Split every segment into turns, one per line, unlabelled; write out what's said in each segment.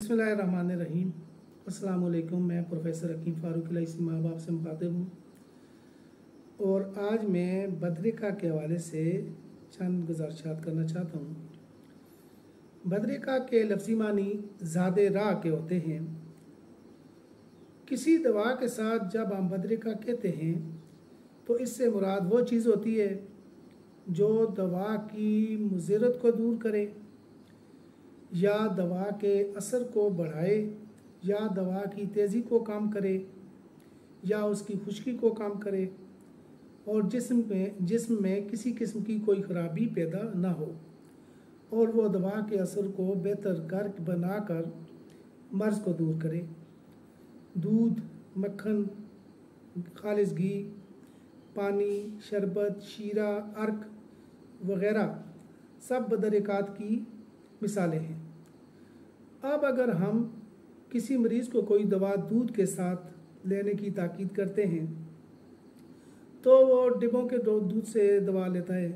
बिस्मिल्लाहिर्रहमानिर्रहीम। अस्सलाम वालेकुम। मैं प्रोफेसर हकीम फ़ारूक इलाही माँ बाप से मुखातिब हूँ और आज मैं बदरिका के हवाले से चंद गुज़ारिशात करना चाहता हूँ। बदरिका के लफ्ज़ी मानी ज़ादे राह के होते हैं। किसी दवा के साथ जब हम बदरिका कहते हैं तो इससे मुराद वो चीज़ होती है जो दवा की मुज़रत को दूर करे या दवा के असर को बढ़ाए या दवा की तेज़ी को कम करे या उसकी खुश्की को कम करे और जिस्म में किसी किस्म की कोई ख़राबी पैदा ना हो और वो दवा के असर को बेहतर कर बनाकर मर्ज़ को दूर करे। दूध, मक्खन, खालिस घी, पानी, शरबत, शीरा, अर्क वग़ैरह सब बदरिकात की मिसालें हैं। अब अगर हम किसी मरीज़ को कोई दवा दूध के साथ लेने की ताकीद करते हैं तो वो डिब्बों के दूध से दवा लेता है,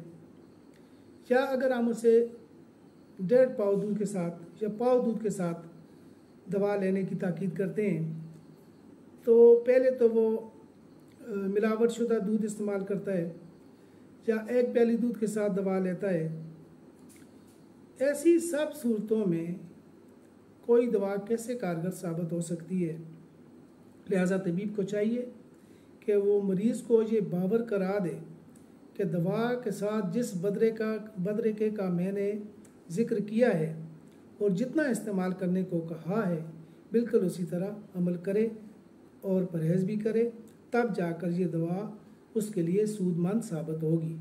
या अगर हम उसे 1.5 पाव दूध के साथ या पाव दूध के साथ दवा लेने की ताकीद करते हैं तो पहले तो वो मिलावट शुदा दूध इस्तेमाल करता है या 1 प्याली दूध के साथ दवा लेता है। ऐसी सब सूरतों में कोई दवा कैसे कारगर साबित हो सकती है। लिहाजा तबीब को चाहिए कि वो मरीज़ को ये बावर करा दे कि दवा के साथ जिस बदरिके का मैंने ज़िक्र किया है और जितना इस्तेमाल करने को कहा है बिल्कुल उसी तरह अमल करे और परहेज़ भी करे, तब जाकर ये दवा उसके लिए सूदमंद साबित होगी।